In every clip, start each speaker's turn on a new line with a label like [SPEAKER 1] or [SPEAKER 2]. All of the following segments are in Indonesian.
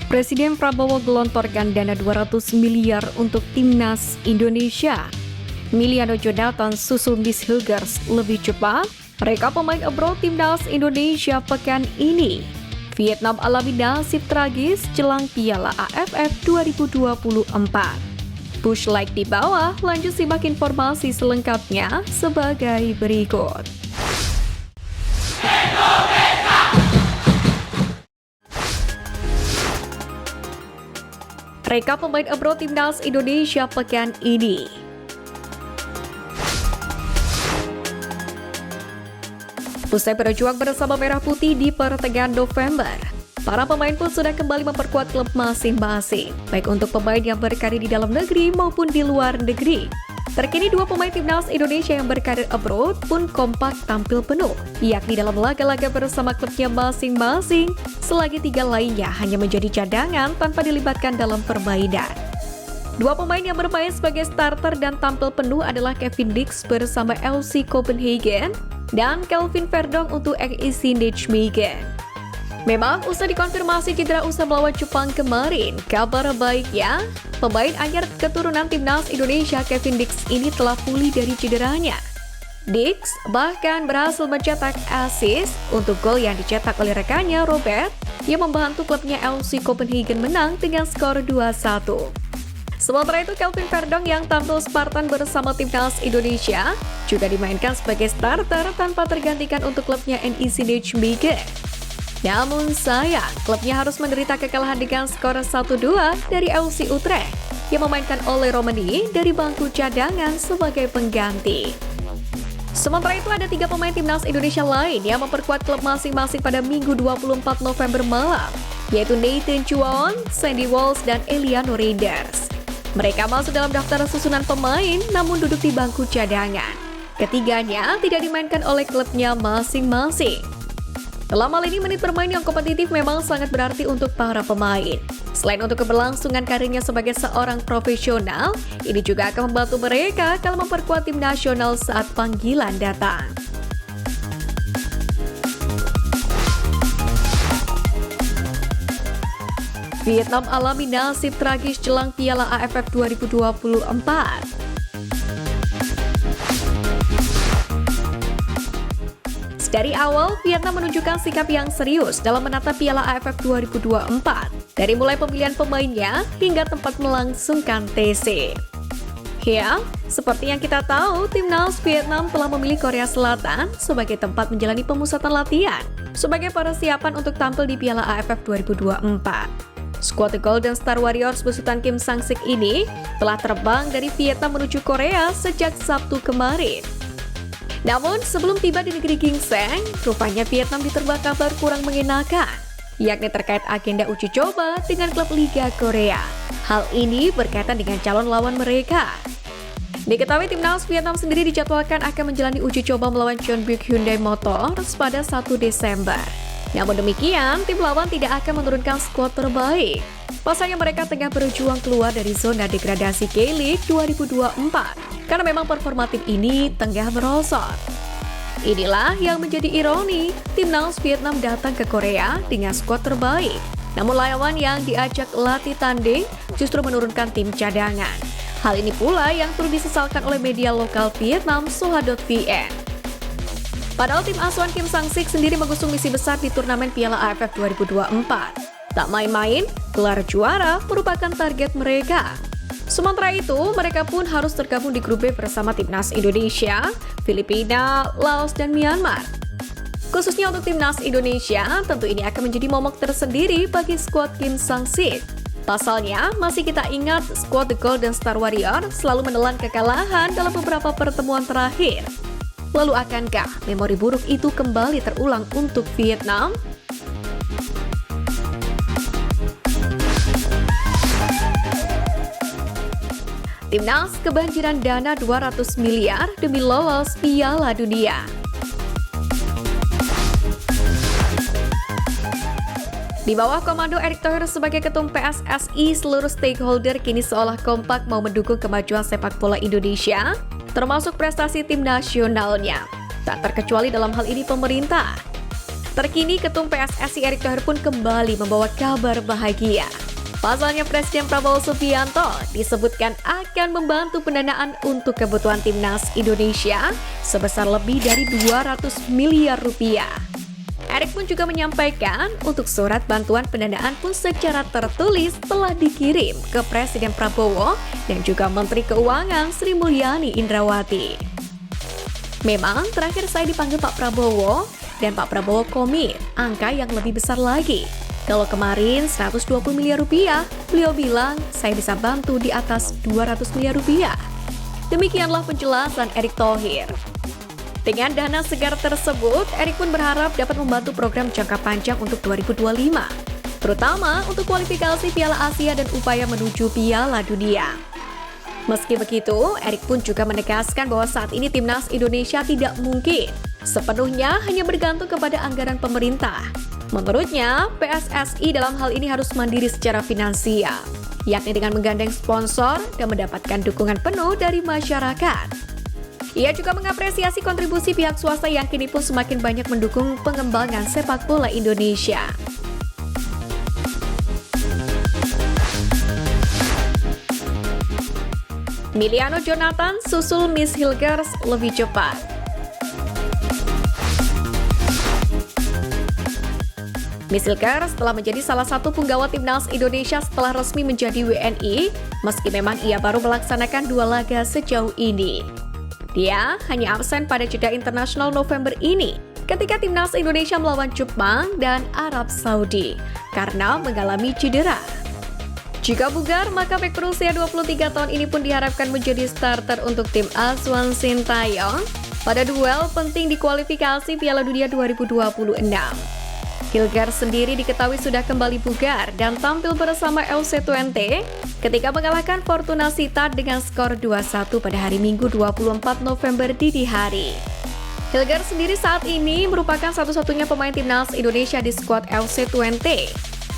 [SPEAKER 1] Presiden Prabowo gelontorkan dana 200 miliar untuk Timnas Indonesia. Emiliano Jonathan susul Miss Hilgers lebih cepat. Mereka pemain abroad Timnas Indonesia pekan ini. Vietnam alami nasib tragis jelang Piala AFF 2024. Push like di bawah, lanjut simak informasi selengkapnya sebagai berikut. Reka pemain abroad Timnas Indonesia pekan ini. Usai berjuang bersama Merah Putih di pertengahan November, para pemain pun sudah kembali memperkuat klub masing-masing, baik untuk pemain yang berkarir di dalam negeri maupun di luar negeri. Terkini dua pemain Timnas Indonesia yang berkarir abroad pun kompak tampil penuh, yakni dalam laga-laga bersama klubnya masing-masing, selagi tiga lainnya hanya menjadi cadangan tanpa dilibatkan dalam permainan. Dua pemain yang bermain sebagai starter dan tampil penuh adalah Kevin Dix bersama FC Copenhagen dan Kelvin Verdong untuk NEC Nijmegen. Memang usai dikonfirmasi cedera usai melawan Jepang kemarin, kabar baiknya, pemain anyar keturunan Timnas Indonesia Kevin Dix ini telah pulih dari cederanya. Dix bahkan berhasil mencetak assist untuk gol yang dicetak oleh rekannya Robert yang membantu klubnya FC Copenhagen menang dengan skor 2-1. Sementara itu, Kelvin Verdong yang tampil Spartan bersama Timnas Indonesia juga dimainkan sebagai starter tanpa tergantikan untuk klubnya NEC Nijmegen. Namun sayang, klubnya harus menderita kekalahan dengan skor 1-2 dari FC Utrecht yang memainkan Ole Romani dari bangku cadangan sebagai pengganti. Sementara itu ada tiga pemain Timnas Indonesia lain yang memperkuat klub masing-masing pada Minggu 24 November malam, yaitu Nathan Chuon, Sandy Walsh, dan Eliano Reinders. Mereka masuk dalam daftar susunan pemain namun duduk di bangku cadangan. Ketiganya tidak dimainkan oleh klubnya masing-masing. Dalam hal ini, menit bermain yang kompetitif memang sangat berarti untuk para pemain. Selain untuk keberlangsungan karirnya sebagai seorang profesional, ini juga akan membantu mereka kalau memperkuat tim nasional saat panggilan datang. Vietnam alami nasib tragis jelang Piala AFF 2024. Dari awal, Vietnam menunjukkan sikap yang serius dalam menata Piala AFF 2024, dari mulai pemilihan pemainnya hingga tempat melangsungkan TC. Ya, seperti yang kita tahu, Timnas Vietnam telah memilih Korea Selatan sebagai tempat menjalani pemusatan latihan sebagai persiapan untuk tampil di Piala AFF 2024. Skuad The Golden Star Warriors besutan Kim Sang-sik ini telah terbang dari Vietnam menuju Korea sejak Sabtu kemarin. Namun, sebelum tiba di negeri ginseng, rupanya Vietnam diterpa kabar kurang mengenakan, yakni terkait agenda uji coba dengan klub Liga Korea. Hal ini berkaitan dengan calon lawan mereka. Diketahui Timnas Vietnam sendiri dijadwalkan akan menjalani uji coba melawan Jeonbuk Hyundai Motors pada 1 Desember. Namun demikian, tim lawan tidak akan menurunkan skuad terbaik. Pasalnya mereka tengah berjuang keluar dari zona degradasi K-League 2024. Karena memang performa tim ini tengah merosot. Inilah yang menjadi ironi, Timnas Vietnam datang ke Korea dengan skuad terbaik. Namun lawan yang diajak latih tanding justru menurunkan tim cadangan. Hal ini pula yang turut disesalkan oleh media lokal Vietnam, Soha.vn. Padahal tim asuhan Kim Sang-sik sendiri mengusung misi besar di turnamen Piala AFF 2024. Tak main-main, gelar juara merupakan target mereka. Sementara itu, mereka pun harus tergabung di grup B bersama Timnas Indonesia, Filipina, Laos, dan Myanmar. Khususnya untuk Timnas Indonesia, tentu ini akan menjadi momok tersendiri bagi skuad Kim Sang-sik. Pasalnya, masih kita ingat skuad The Golden Star Warriors selalu menelan kekalahan dalam beberapa pertemuan terakhir. Lalu akankah memori buruk itu kembali terulang untuk Vietnam? Timnas kebanjiran dana 200 miliar demi lolos Piala Dunia. Di bawah komando Erick Thohir sebagai ketum PSSI, seluruh stakeholder kini seolah kompak mau mendukung kemajuan sepak bola Indonesia, termasuk prestasi tim nasionalnya. Tak terkecuali dalam hal ini pemerintah. Terkini, Ketum PSSI Erick Thohir pun kembali membawa kabar bahagia. Pasalnya Presiden Prabowo Subianto disebutkan akan membantu pendanaan untuk kebutuhan timnas Indonesia sebesar lebih dari 200 miliar rupiah. Erick pun juga menyampaikan untuk surat bantuan pendanaan pun secara tertulis telah dikirim ke Presiden Prabowo dan juga Menteri Keuangan Sri Mulyani Indrawati. Memang terakhir saya dipanggil Pak Prabowo dan Pak Prabowo komit angka yang lebih besar lagi. Kalau kemarin 120 miliar rupiah, beliau bilang saya bisa bantu di atas 200 miliar rupiah. Demikianlah penjelasan Erick Thohir. Dengan dana segar tersebut, Erick pun berharap dapat membantu program jangka panjang untuk 2025, terutama untuk kualifikasi Piala Asia dan upaya menuju Piala Dunia. Meski begitu, Erick pun juga menegaskan bahwa saat ini timnas Indonesia tidak mungkin sepenuhnya hanya bergantung kepada anggaran pemerintah. Menurutnya, PSSI dalam hal ini harus mandiri secara finansial, yakni dengan menggandeng sponsor dan mendapatkan dukungan penuh dari masyarakat. Ia juga mengapresiasi kontribusi pihak swasta yang kini pun semakin banyak mendukung pengembangan sepak bola Indonesia. Miliano Jonathan susul Miss Hilgers lebih cepat. Miss Hilgers telah menjadi salah satu punggawa timnas Indonesia setelah resmi menjadi WNI, meski memang ia baru melaksanakan 2 laga sejauh ini. Dia hanya absen pada jeda internasional November ini, ketika timnas Indonesia melawan Jepang dan Arab Saudi, karena mengalami cedera. Jika bugar, maka bek berusia 23 tahun ini pun diharapkan menjadi starter untuk tim asuhan Sintayong pada duel penting di kualifikasi Piala Dunia 2026. Hilgers sendiri diketahui sudah kembali bugar dan tampil bersama FC Twente ketika mengalahkan Fortuna Sittard dengan skor 2-1 pada hari Minggu 24 November dini hari. Hilgers sendiri saat ini merupakan satu-satunya pemain timnas Indonesia di skuad FC Twente.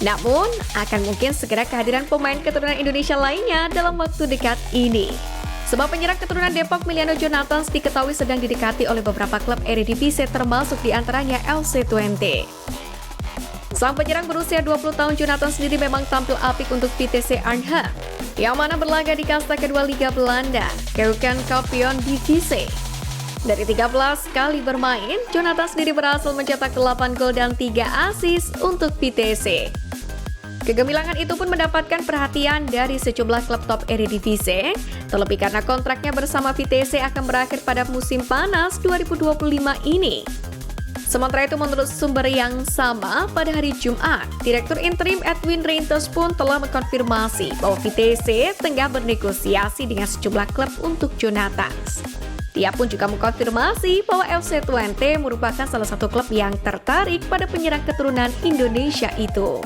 [SPEAKER 1] Namun, akan mungkin segera kehadiran pemain keturunan Indonesia lainnya dalam waktu dekat ini. Sebab penyerang keturunan Depok Miliano Jonathan diketahui sedang didekati oleh beberapa klub Eredivisie termasuk diantaranya FC Twente. Sang penyerang berusia 20 tahun Jonathan sendiri memang tampil apik untuk Vitesse Arnhem, yang mana berlaga di kasta kedua Liga Belanda, Keukenkampioen Divisie. Dari 13 kali bermain, Jonathan sendiri berhasil mencetak 8 gol dan 3 assist untuk Vitesse. Kegemilangan itu pun mendapatkan perhatian dari sejumlah klub top Eredivisie, terlebih karena kontraknya bersama Vitesse akan berakhir pada musim panas 2025 ini. Sementara itu, menurut sumber yang sama, pada hari Jumat, Direktur Interim Edwin Reinters pun telah mengkonfirmasi bahwa Vitesse tengah bernegosiasi dengan sejumlah klub untuk Jonathan. Dia pun juga mengkonfirmasi bahwa FC Twente merupakan salah satu klub yang tertarik pada penyerang keturunan Indonesia itu.